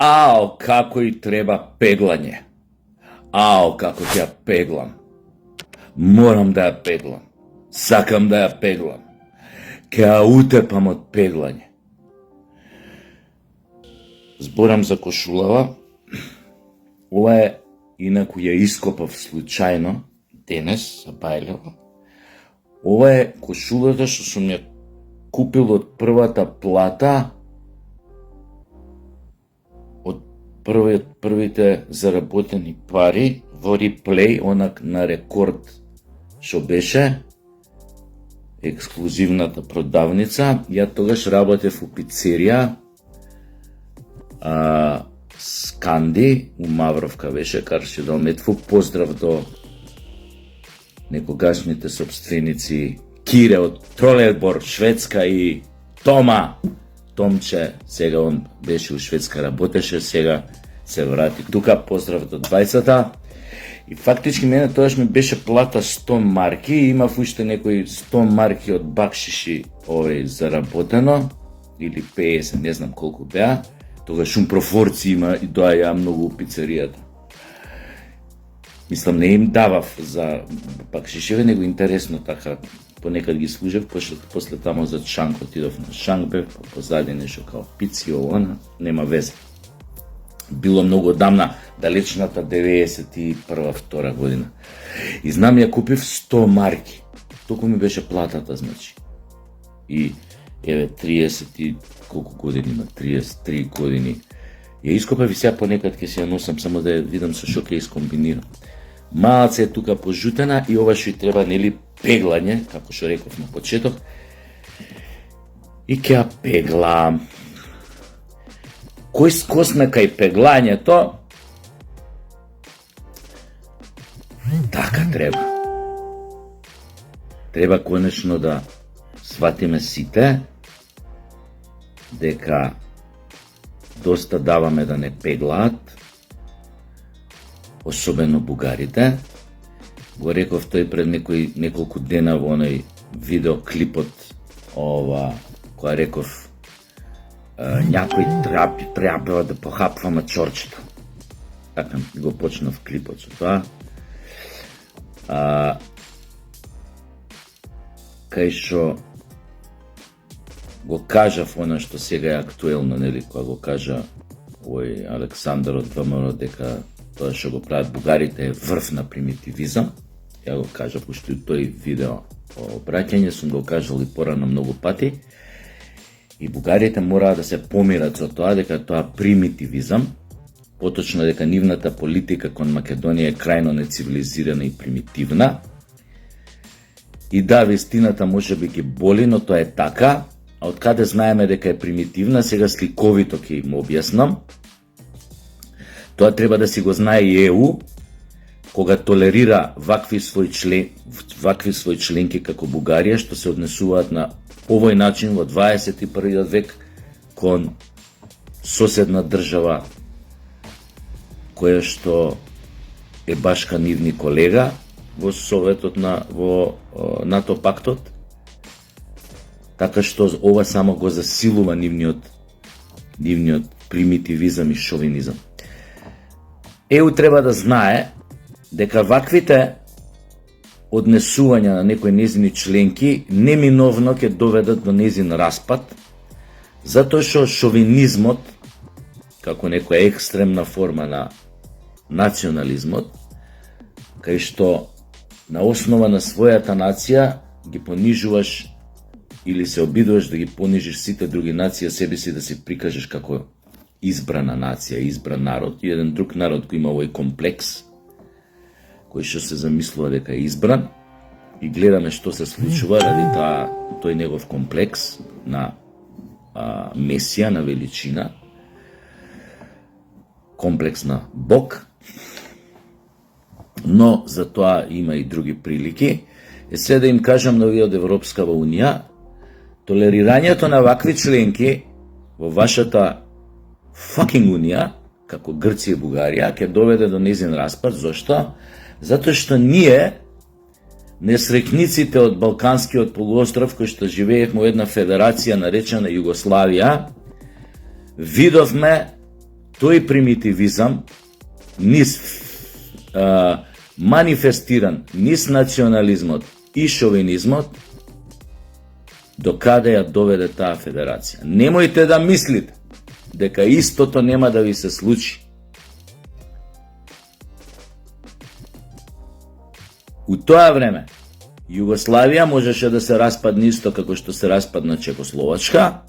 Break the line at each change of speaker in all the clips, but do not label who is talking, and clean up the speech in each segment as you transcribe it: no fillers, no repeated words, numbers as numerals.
Ао, како и треба пеглање. Ао, како ќе ја пеглам. Морам да ја пеглам. Сакам да ја пеглам. Ке ја утепам од пеглање. Зборам за кошулава. Ова е, инаку ја ископав случајно, денес, за Бајлево. Ова е кошулата што сум ја купил од првата плата, од првите заработени пари во реплей, онак на рекорд што беше ексклузивната продавница. Ја тогаш работев у пицерија Сканди, у Мавровка беше, Карши Далметву. Поздрав до некогашните собственици Кире од Тролебор, Шведска, и Томче, сега он беше у Шведска, работеше, сега се врати тука. Поздрав до двајцата. И фактички мене тогаш ми беше плата 100 марки, имав уште некои 100 марки од бакшиши заработено, или 50, не знам колку беа. Тогаш профорци има и доаја многу у пицеријата. Мислам, не им давав за бакшишеве, него интересно така, понекад ги служев, после тамо за Шанк отидов на Шанк, бев позади нешто као пици, она, нема везе. Било многу одамна, далечната 91-2 година. И знам, ја купив 100 марки. Толку ми беше платата, значи. И еве 30 и колку години има, 33 години. Ја ископав и сега понекад ќе се ја носам, само да ја видам со шо ќе искомбинирам. Малце е тука пожутена и ова што и треба, нели, пеглање, како што реков на почеток. И ќе ја пеглам. Кој скосна кај пеглањето, така треба. Треба конечно да сватиме сите дека доста даваме да не пеглаат, особено бугарите. Го реков тој пред неколку дена во оној видеоклипот, која реков някој треба да похапваме чорчето. Така го почнав клипот со тоа. Кај што го кажав оно што сега е актуелно, нели, кога го кажа овој Александар од ВМРО дека тоа што го прават бугарите е врв на примитивизам. Ја го кажав уште тој видео обраќање, сум го кажал и порано многу пати. И бугарите мора да се помират со тоа дека тоа примитивизам, поточно дека нивната политика кон Македонија е крајно нецивилизирана и примитивна. И да, вистината може би ги боли, но тоа е така. А од каде знаеме дека е примитивна, сега сликовито ќе им објаснам. Тоа треба да си го знае и ЕУ, кога толерира вакви своји членки како Бугарија, што се однесуваат на овој начин во 21. век кон соседна држава која што е башка нивни колега во Советот во НАТО пактот. Така што ова само го засилува нивниот примитивизам и шовинизам. ЕУ треба да знае дека ваквите однесувања на некои незини членки неминовно ќе доведат до незин распад, затоа што шовинизмот, како некоја екстремна форма на национализмот, кај што на основа на својата нација ги понижуваш или се обидуваш да ги понижиш сите други нации, а себе си да се прикажеш како избрана нација, избран народ, и еден друг народ кој има овој комплекс, кој што се замислува дека е избран, и гледаме што се случува ради тој негов комплекс на месија, на величина, комплекс на Бог. Но за тоа има и други прилики. Се да им кажам на овие од Европскава Унија, толерирањето на вакви членки во вашата fucking Унија, како Грција и Бугарија, ќе доведе до незин распад. Зошто? Затоа што ние, несрекниците од Балканскиот полуостров, кои што живеевме во една федерација наречена Југославија, видовме тој примитивизам низ манифестиран низ национализмот и шовинизмот, до каде ја доведе таа федерација. Немојте да мислите дека истото нема да ви се случи. У тоа време, Југославија можеше да се распадне исто како што се распадна Чекословачка,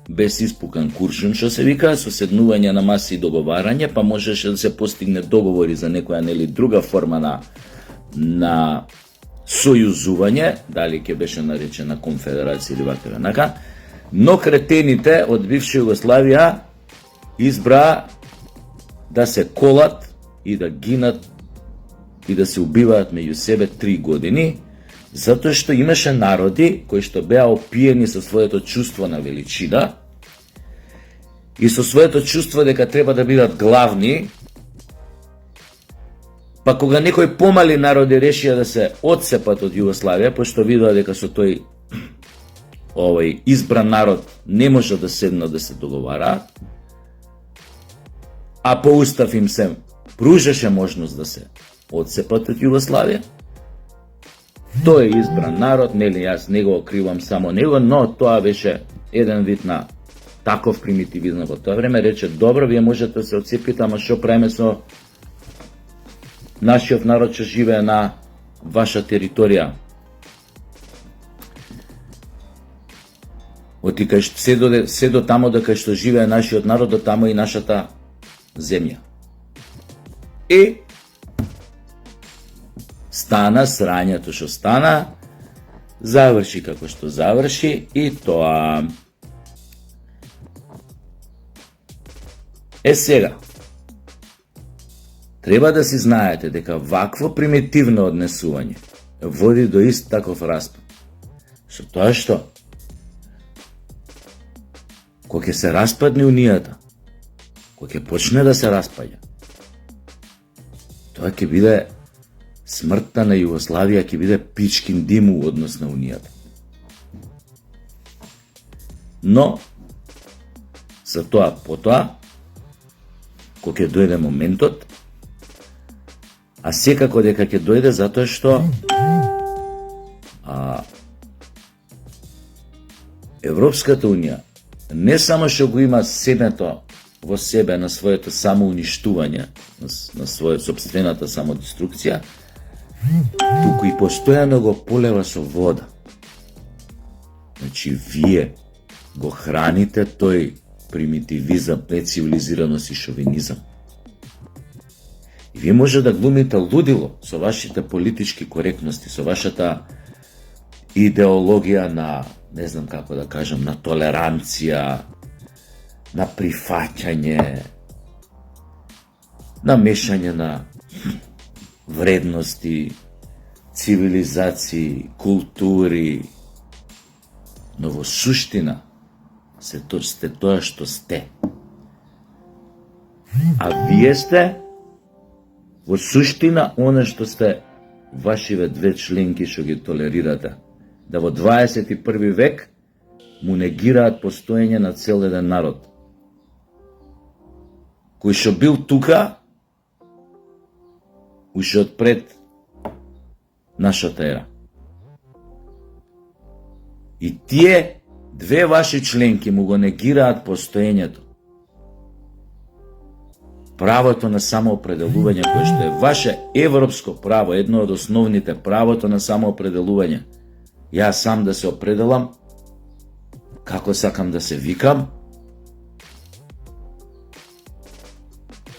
без испукан куршум, што се вика, со седнување на маси и договарање, па можеше да се постигне договори за некоја нели друга форма на сојузување, дали ќе беше наречена конфедерација или вака нака, но кретените од бивша Југославија избра да се колат и да гинат и да се убиваат меѓу себе 3 години, затоа што имаше народи кои што беа опиени со своето чувство на величина и со своето чувство дека треба да бидат главни, па кога некои помали народи решија да се отцепат од Југославија, пошто видоа дека со тој избран народ не може да седнат да се договараат, а по устав им се пружеше можност да се отцепат од Југославија, тој е избран народ, нели јас не го окривам само него, но тоа беше еден вид на таков примитивизм во тоа време, рече, добро, вие можете да се отцепите, ама што правиме со нашиот народ што живее на ваша територија? Оти кај се до тамо да кај што живее нашиот народ, до тамо и нашата земја. И стана срањето што стана, заврши како што заврши и тоа. Сега, треба да си знаете дека вакво примитивно однесување води до ист таков распад. Со тоа што, кога ќе се распадне унијата, кога ќе почне да се распаѓа, тоа ќе биде смртта на Југославија, ќе биде пичкин дим у однос на унијата. Но, за тоа потоа, кога ќе дојде моментот, а секако дека ќе дојде затоа што Европската унија не само што го има седнато во себе на своето самоуништување, на своја собствената самодеструкција, туку и постојано го полева со вода. Значи, вие го храните тој примитивизам, нецивилизираност и шовинизам. И вие може да глумите лудило со вашите политички коректности, со вашата идеологија на, не знам како да кажам, на толеранција, на прифаќање, на мешање на вредности, цивилизации, култури, но во суштина сте тоа што сте. А вие сте во суштина оно што сте вашиве две членки што ги толерирате, да во 21 век му негираат постоење на цел еден народ, кој што бил тука уште од пред нашата ера. И тие две ваши членки му го негираат постоењето, правото на самоопределување, кое што е ваше европско право, едно од основните, правото на самоопределување. Јас сам да се определам како сакам да се викам,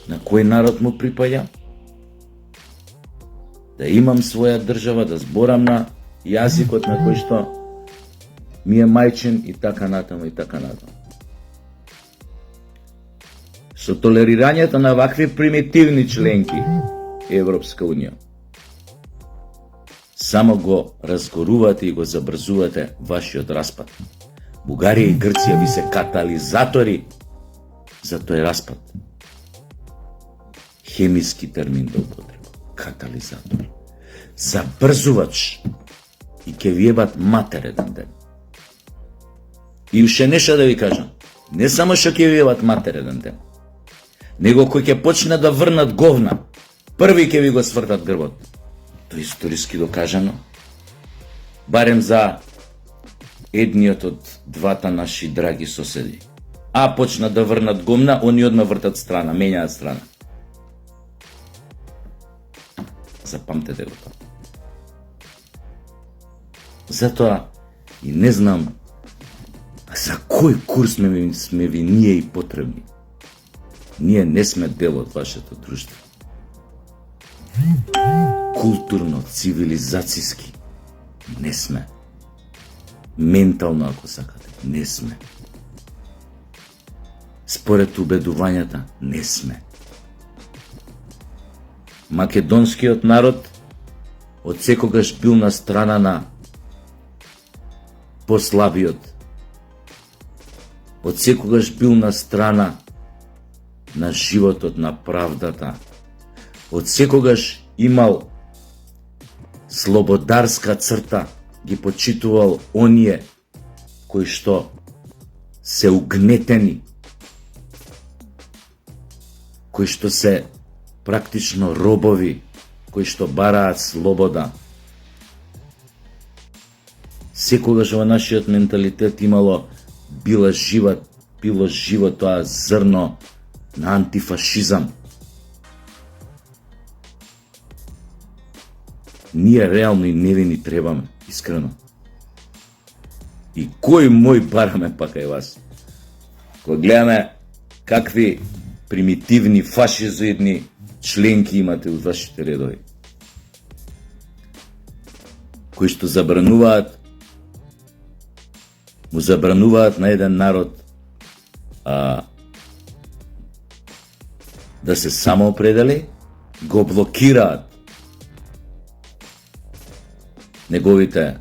на кој народ му припаѓа, да имам своја држава, да зборам на јазикот на кој што ми е мајчин и така натаму и така натаму. Со толерирањето на вакви примитивни членки Европска унија, само го разгорувате и го забрзувате вашиот распад. Бугарија и Грција ви се катализатори за тој распад. Хемиски термин да употребам. Катализатор. Забрзувач. И ќе ви ебат матер еден ден. И уште нешто да ви кажам. Не само што ќе ви ебат матер еден ден. него кој ќе почне да врнат говна, први ќе ви го свртат грбот. Тоа е историски докажано. Барем за едниот од двата наши драги соседи. А почна да врнат говна, они одма вртат страна, менјаат страна. Запамтете го тоа. Затоа и не знам за кој курс сме ви ние и потребни. Ние не сме дел од вашето друштво. Културно, цивилизацијски не сме. Ментално, ако сакате, не сме. Според убедувањата, не сме. Македонскиот народ од секогаш бил на страна на послабиот. Од секогаш бил на страна на животот, на правдата. Од секогаш имал слободарска црта, ги почитувал оние кои што се угнетени, кои што се практично робови, кои што бараат слобода. Секогаш во нашиот менталитет било живо тоа зрно на антифашизам. Ние реално и невини требаме, искрено. И кој мој бараме пак кај вас? Кога гледаме какви примитивни фашизоидни членки имате од вашите редови, кои што му забрануваат на еден народ да се самоопредели, го блокираат неговата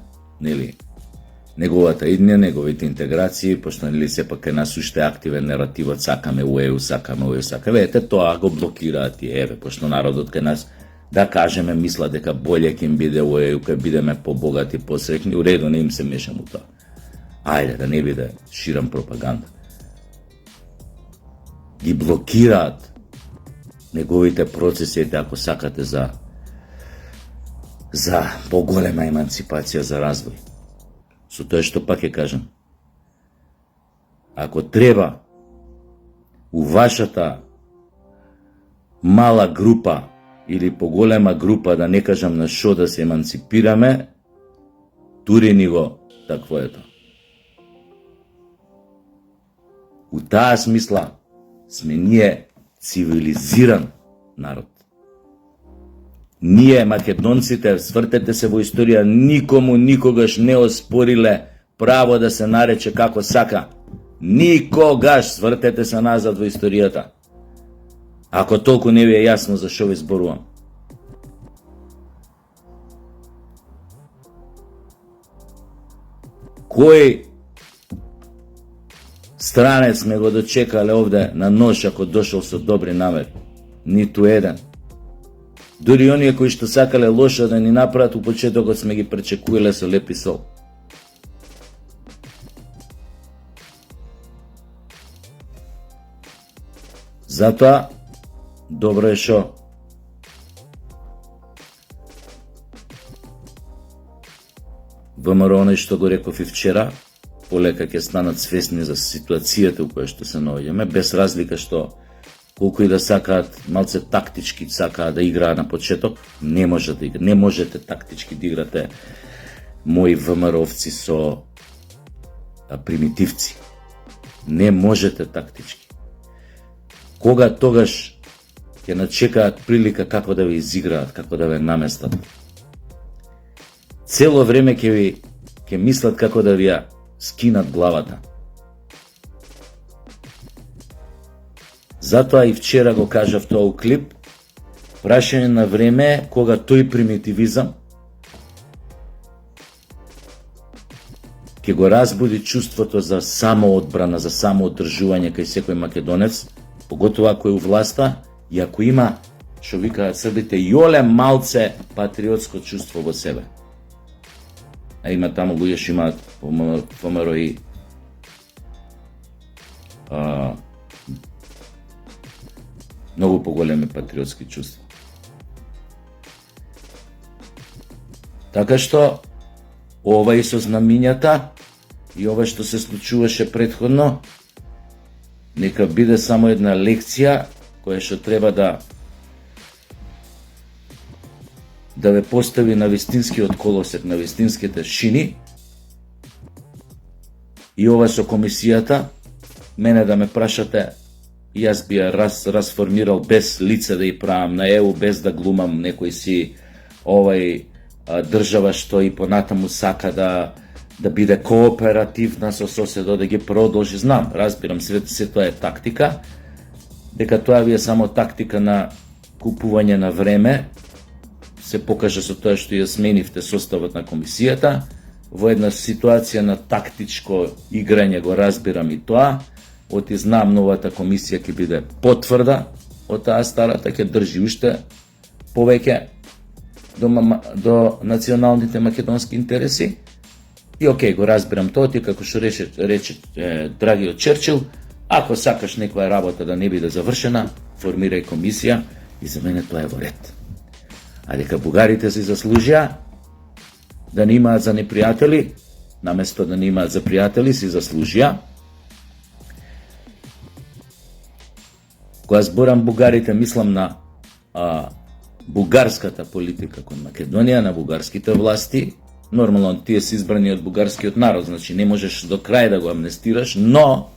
иднија, неговите интеграции, пошто сепак е нас уште активен наративот, сакаме УЕУ, сакаме. Ете, тоа го блокираат и еве, пошто народот кај нас, да кажеме, мисла дека боле ќе им биде УЕУ, ќе бидеме побогати, посрекни, уредо, не им се мешам у тоа. Ајде, да не биде ширам пропаганда. Ги блокираат неговите процеси, ако сакате, за поголема еманципација, за развој. Со тоа што пак ќе кажам, ако треба у вашата мала група или поголема група, да не кажам на шо, да се еманципираме, тури ни го таквоето. У таа смисла сме ние цивилизиран народ. Ние, македонците, свртете се во историја, никому никогаш не оспориле право да се нарече како сака. Никогаш, свртете се назад во историјата. Ако толку не ви е јасно за шо ви зборувам. Кој странец ме го дочекале овде на нож ако дошол со добри намери? Ниту еден. Дури оние кои што сакале лошо да ни направат, у почетокот сме ги пречекувале со лепи сол. Затоа, добро е шо ВМРО, оној што го реков и вчера, полека ќе станат свесни за ситуацијата у која што се наоѓаме, без разлика што колку и да сакаат, малце тактички сакаат да играат на почеток, не може да играат. Не можете тактички да играте мои ВМРО-овци со примитивци. Не можете тактички. Кога тогаш ќе начекаат прилика како да ви изиграат, како да ве наместат. Цело време ќе мислат како да ви ја скинат главата. Затоа и вчера го кажав тоа у клип, прашање на време кога тој примитивизам ќе го разбуди чувството за самоодбрана, за самоодржување кај секој македонец, поготово ако е у власта и ако има, што викаат србите, јоле малце патриотско чувство во себе. А има таму луѓе што имаат ВМРО и Многу поголеми патриотски чувства. Така што, ова и со знамињата, и ова што се случуваше претходно, нека биде само една лекција која што треба да ве постави на вистинскиот колосек, на вистинските шини. И ова со комисијата, мене да ме прашате, јас би ја расформирал без лице да ја правам на ЕУ, без да глумам некој си држава што и понатаму сака да биде кооперативна со соседот, да ги продолжи. Знам, разбирам, се тоа е тактика, дека тоа ви е само тактика на купување на време. Се покажа со тоа што ја сменивте составот на комисијата. Во една ситуација на тактичко играње го разбирам и тоа. Оти знам новата комисија ќе биде потврда од таа старата, ќе држи уште повеќе до националните македонски интереси. И окей, го разбирам тоа, ти како што рече драгиот Черчил, ако сакаш некоја работа да не биде завршена, формирај комисија, и за мене тоа е во ред. А дека бугарите си заслужија да не имаат за непријатели, наместо да не имаат за пријатели, си заслужија. Кога зборам бугарите, мислам на бугарската политика кон Македонија, на бугарските власти. Нормално, тие се избрани од бугарскиот народ, значи не можеш до крај да го амнестираш, но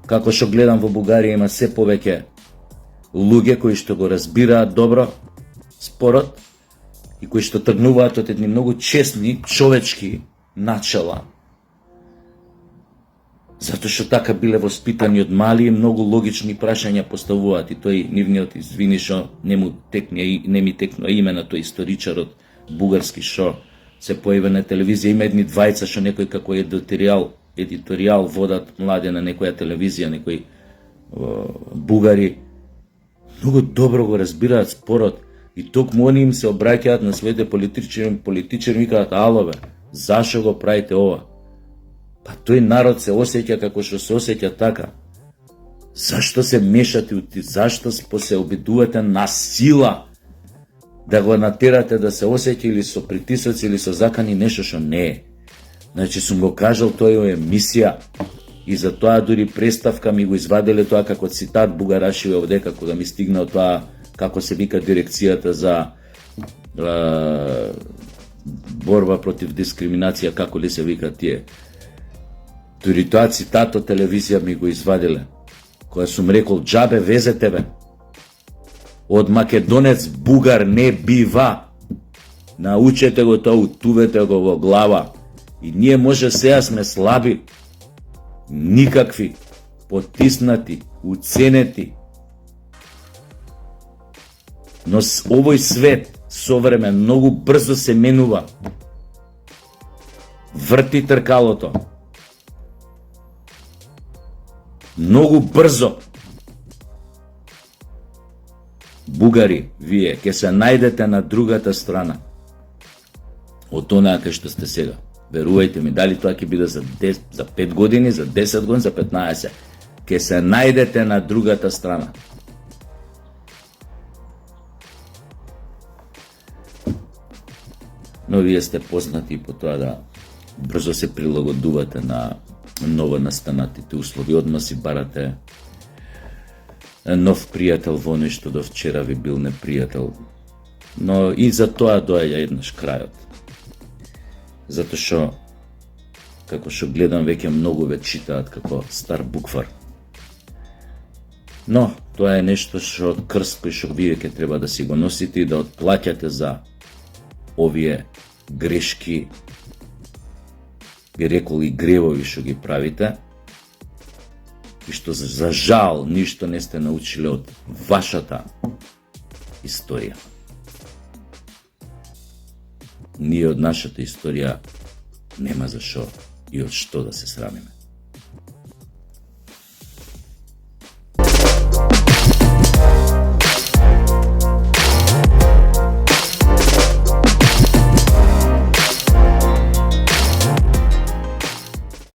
како што гледам во Бугарија има се повеќе луѓе кои што го разбираат добро спорот и кои што тргнуваат од едни многу честни, човечки начала. Затоа што така биле воспитани од мали и многу логични прашања поставуваат, и тој нивниот извини што не ми текнува име на тој историчарот бугарски што се појави на телевизија. Има едни двајца што некој како едиторијал водат млади на некоја телевизија, некои бугари, многу добро го разбираат спорот и токму они им се обраќаат на своите политичари викаат: алове, зашо го правите ова? Па тој народ се осеќа како што се осеќа така. Зашто се мешате, зашто се обидувате на сила да го натерате да се осеќа или со притисоци или со закани нешто што не е. Значи сум го кажал тој е емисија и за тоа дури представка ми го извадиле тоа како цитат бугарашиве овде, како да ми стигнал тоа како се вика дирекцијата за борба против дискриминација, како ли се вика тие. Дури тоа цитат од телевизија ми го извадиле, која сум рекол: џабе везете бе, од македонец бугар не бива. Научете го тоа, утувете го во глава. И ние може сега сме слаби, никакви, потиснати, уценети. Но овој свет со време многу брзо се менува. Врти тркалото. Многу брзо. Бугари, вие ќе се најдете на другата страна од онаа кај што сте сега. Верувајте ми, дали тоа ќе биде за 5 години, за 10 години, за 15, ќе се најдете на другата страна. Но вие сте познати по тоа да брзо се прилагодувате на ново настанатите услови. Одма си барате нов пријател во нешто до вчера ви бил непријател. Но и за тоа доаѓа еднаш крајот. Затоа што, како што гледам, веќе многу ве читаат како стар буквар. Но, тоа е нешто што крст кој што вие ќе треба да си го носите и да отплаќате за овие грешки, би рекол и гревови што ги правите, и што за жал ништо не сте научиле од вашата историја. Ние од нашата историја нема за шо и од што да се срамиме.